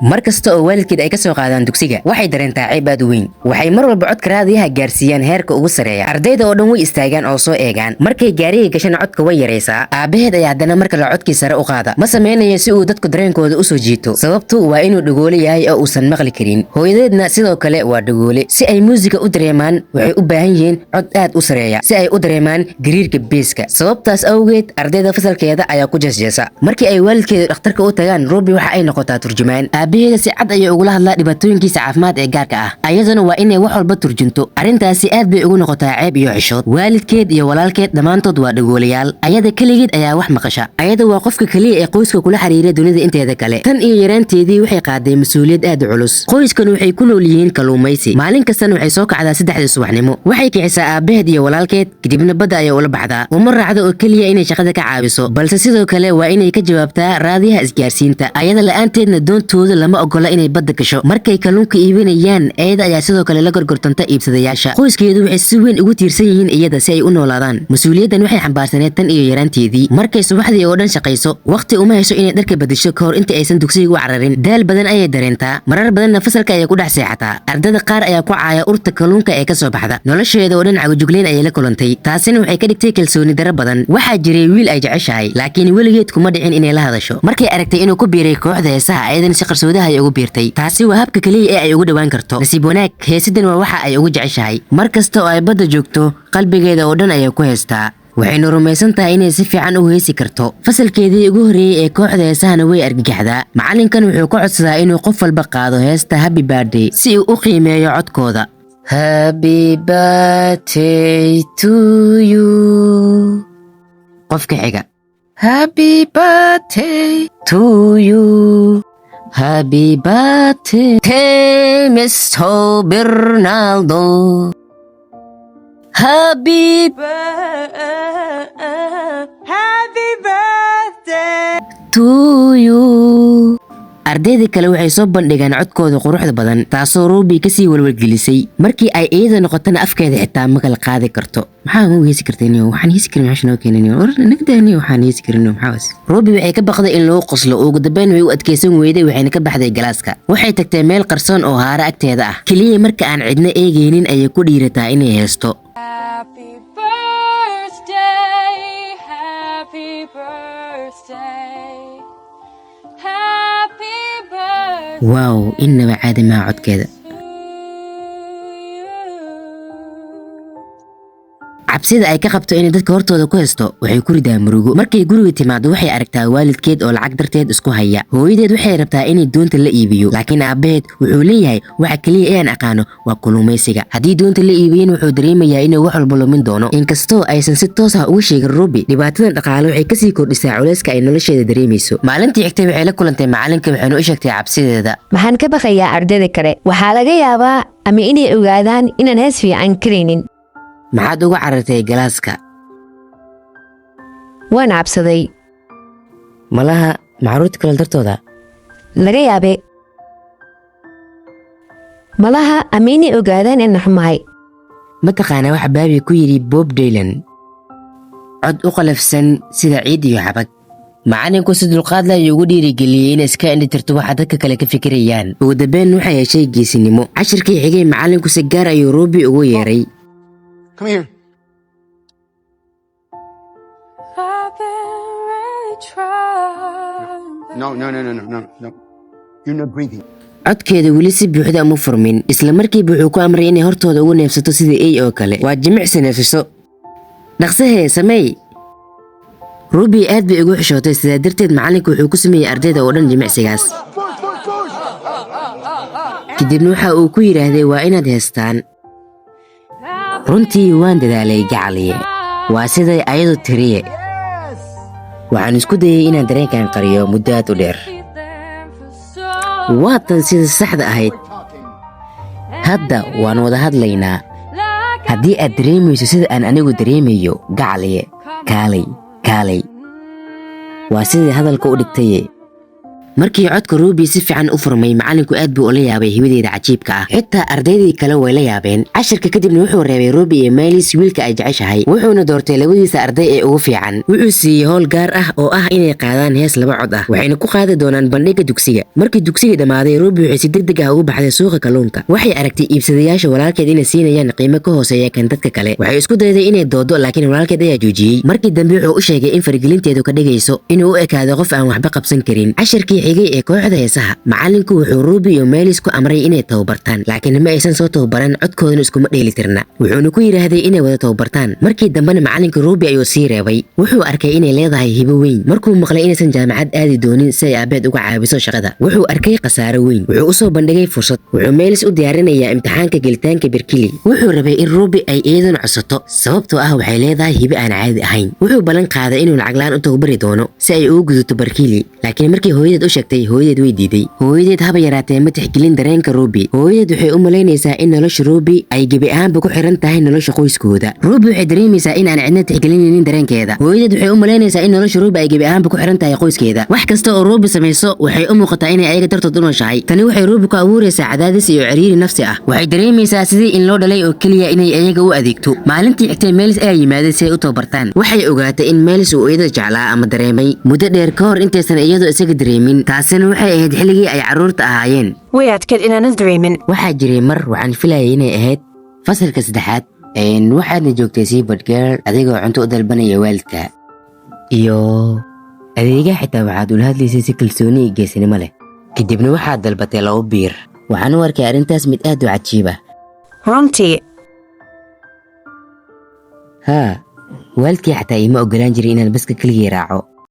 markasta oo waalidkeed ay ka soo qaadaan dugsiga waxay dareentaa ceeb aad u weyn waxay mar walba codka raadiyaha gaarsiiyaan heerka ugu sareeya ardayda oo dhan way istaagaan oo soo eegaan markay gaariga gashan codka way yareysaa aabaheed ayaa haddana marka la codkii sare u qaada ma sameynayo si uu dadku dareenkooda u soo jiito sababtu waa inuu dhagoole yahay oo uusan maqli karin hooyadeedna sidoo kale waa dhagoole si ay muusiga u dareemaan waxay u baahan yihiin cod aad u sareeya si ay u dareemaan gariirka beeska sababtaas awgeed ardayda fasalkeeda ayaa ku jeesjeesa markii ay waalidkeeda dhakhtarka u tagaan Ruby waxa ay noqotaa turjumaan aabaheeda si cad ayay ugu hadlaa dhibaatooyinkiisa caafimaad ee gaarka ah ayadana waa inay wax walba turjunto arintaasi aad bay ugu noqotaa ceeb iyo xishood waalidkeed iyo walaalkeed dhamaantood waa dhagoolayaal ayada kaligeed ayaa wax maqasha ayada waa qofka kaliya ee qoyska kula xiriira dunida inteeda kale tan iyo yaraanteedii waxay qaaday mas'uuliyad aad u culus qoyskan waxay ku nool yihiin kaluumaysi maalin kastana waxay soo kacdaa 3 subaxnimo waxay kicisaa aabaheed iyo walaalkeed kadibna badda ayay ula baxdaa uma raacdo oo kaliya inay shaqada ka caawiso balse sidoo kale waa inay ka jawaabtaa raadiyaha isgaarsiinta ayada la'aanteedna doontooda lama ogola inay badda gasho markay kalluunka iibinayaan ayada ayaa sidoo kale la gorgortanta iibsadayaasha qoyskeedu waxay si weyn ugu tiirsan yihiin iyada si ay u noolaadaan mas'uuliyaddan waxay xambaarsaneed tan iyo yaraanteedii markay subaxdii oo dhan shaqayso waqti uma hesho inay dharka bedesho kahor inta aysan dugsiga u cararin daal badan ayay dareentaa marar badanna fasalka ayay ku dhex seexataa ardada qaar ayaa ku caaya urta kalluunka ee ka soo baxda nolosheeda oo dhan cagajugleyn ayay la kulantay taasina waxay ka dhigtay kalsooni darro badan waxaa jiray wiil ay jeceshahay laakiin weligeed kuma dhicin inay la hadasho markay aragtay inuu ku biiray kooxda heesaha ayadan si qarsoodaha ay ugu biirtay taasi waa habka kaliya ee ay ugu dhawaan karto nasiib wanaag heesidan waa waxa ay ugu jeceshahay mar kasta oo ay badda joogto qalbigeeda oo dhan ayay ku heestaa waxaynu rumaysan tahay inay si fiican u heesi karto fasalkeedii ugu horreeyay ee kooxda heesahana way argagaxdaa macalinkan wuxuu ka codsadaa inuu qof walba qaado heesta Happy Birthday si uu u qiimeeyo codkooda Happy birthday to you qofka xiga Happy birthday to you Happy birthday Mr. Bernardo Happy birthday to you ardayda kale waxay soo bandhigaan codkooda quruxda badan taasoo Ruby ka sii walwalgelisay markii ay iyada noqotana afkeeda xitaa ma kala qaadi karto maxaa ugu heesi kartay waxaan heesi karin maxaa noo keenay nagdaani waxaan heesi karin maxaa Ruby waxay ka baqday in loo qoslo ugu dambeyn way u adkeysan weyday waxayna ka baxday galaaska waxay tagtay meel qarsoon oo haara agteeda ah kaliya marka aan cidna eegaynin ayay ku dhiirataa inay heesto واو إنما عادي ما عد كذا cabsida ay ka qabto inay dadka hortooda ku heesto waxay ku ridaa murugo markay guriga timaado waxay aragtaa waalidkeed oo lacag darteed isku haya hooyadeed waxay rabtaa inay doonta la iibiyo laakiin aabaheed wuxuu leeyahay waxa kaliya ee aan aqaano waa kalluumaysiga haddii doonta la iibiyin wuxuu dareemayaa inuu wax walba lumin doono inkastoo aysan si toos ah ugu sheegin Ruby dhibaatadan dhaqaale waxay ka sii kordhisaa culayska ay nolosheeda dareemayso maalintii xigtay waxay la kulantay macalinka waxaanu u sheegtay cabsideeda maxaan ka baqayaa ardayda kale waxaa laga yaabaa ama inay ogaadaan inaan hees fiican karaynin maxaad uga carartay galaaska waan cabsaday malaha macruurta kale dartooda laga yaabee malaha ama inay ogaadaan inaan xumahay ma taqaanaa waxa baabi ku yidhi Bob Dylan cod u qalafsan sida ciid iyo xabag macalinku si dulqaad leh ayuu ugu dhiirigeliyey in iska indhitirto waxa dadka kale ka fikirayaan ugu dambeyn waxay heshay geesinimo cashirkii xigay macalinku si gaar ayuu Ruby ugu yeeray Come here. No. You're not breathing. codkeeda weli si buuxda uma furmin isla markiiba wuxuu ku amray inay hortooda ugu neefsato sida ay oo kale waa jimicsi neefsiso dhaqsahe sameey Ruby aad bay ugu xishootay sidaa darteed macalinku wuxuu ku sameeyay ardayda oo dhan jimicsigaas kadibna waxa uu ku yiraahday waa inaad heestaan runtii waan dadaalay gacaliye waa siday ayadu tiriye waxaan isku dayay inaan dareenkan qariyo muddo aad u dheer waatan sida saxda ahayd hadda waan wada hadlaynaa haddii aad dareemayso sida aan anigu dareemayo gacaliye kaalay waa sidii hadalka u dhigtaye markii codka Ruby si fiican u furmay macallinku aad buu ula yaabay hibadeeda cajiibka ah xitaa ardaydii kale way la yaabeen casharka kadibna wuxuu reebay Ruby iyo Melis wiilka ay jeceshahay wuxuuna doortay labadiisa arday ee ugu fiican wuxuu siiyay howl gaar ah oo ah inay qaadaan hees laba cod ah waxayna ku qaadi doonaan bandhigga dugsiga markii dugsiga dhamaaday Ruby waxay si degdeg ah ugu baxday suuqa kalluunka waxay aragtay iibsadayaasha walaalkeed inay siinayaan qiimo ka hooseeya kan dadka kale waxay isku dayday inay doodo laakiin walaalkeed ayaa joojiyay markii dambe wuxuu u sheegay in faragelinteedu ka dhigayso inuu u ekaado qof aan waxba qabsan karin casharkii xigay ee kooxda heesaha macallinku wuxuu Ruby iyo Melis ku amray inay tababartaan laakiin ma aysan soo tababaran codkoodana iskuma dheelitirna wuxuuna ku yiraahday inay wada tababartaan markii dambena macallinka Ruby ayuu sii reebay wuxuu arkay inay leedahay hibo weyn markuu maqlay inaysan jaamacad aadi doonin si ay aabeed uga caabiso shaqada wuxuu arkay khasaaro weyn wuxuu u soo bandhigay fursad wuxuu Melis u diyaarinayaa imtixaanka gelitaanka Berkeley wuxuu rabay in Ruby ay iyaduna codsato sababtoo ah waxay leedahay hibo aan caadi ahayn wuxuu ballan qaaday inuu lacag la'aan u tababari doono si ay ugu gudubto Berkeley laakiin markii hooyadeed u sheegtay hooyadeed way diiday hooyadeed haba yaraatee ma tixgelin dareenka Ruby hooyadeed waxay u malaynaysaa in nolosha Ruby ay gebi ahaanba ku xiran tahay nolosha qoyskooda Ruby waxay dareemaysaa in aan cidna tixgelinaynin dareenkeeda hooyadeed waxay u malaynaysaa in nolosha Ruby ay gebi ahaanba ku xiran tahay qoyskeeda wax kasta oo Ruby samayso waxay u muuqataa inay ayaga dartood u nooshahay tani waxay Ruby ku abuuraysaa cadaadis iyo ciriiri nafsi ah waxay dareemaysaa sidii in loo dhalay oo kaliya inay ayaga u adeegto maalintii xigtay Melis ayaa yimaaday si ay u tababartaan waxay ogaatay in Melis uu iyada jeclaa ama dareemay muddo dheer ka hor intaysan iyadu isaga dareemin taasina waxay ahayd xilligii ay carruurta ahaayeen way adkayd inaanan dareemin waxaa jiray mar waxaan filayay inay ahayd fasalka 3aad waxaadna joogtay Seabird Girl adigoo cunto u dalbanaya waalidka iyo adeega xitaa waxaad ula hadlaysay si kalsooni iyo geesinimo leh kadibna waxaad dalbatay 2 biir waxaan u arkay arrintaas mid aad u cajiib ah runtii ها waalidkii xataa ima ogolaan jiray inaan baska keligii raaco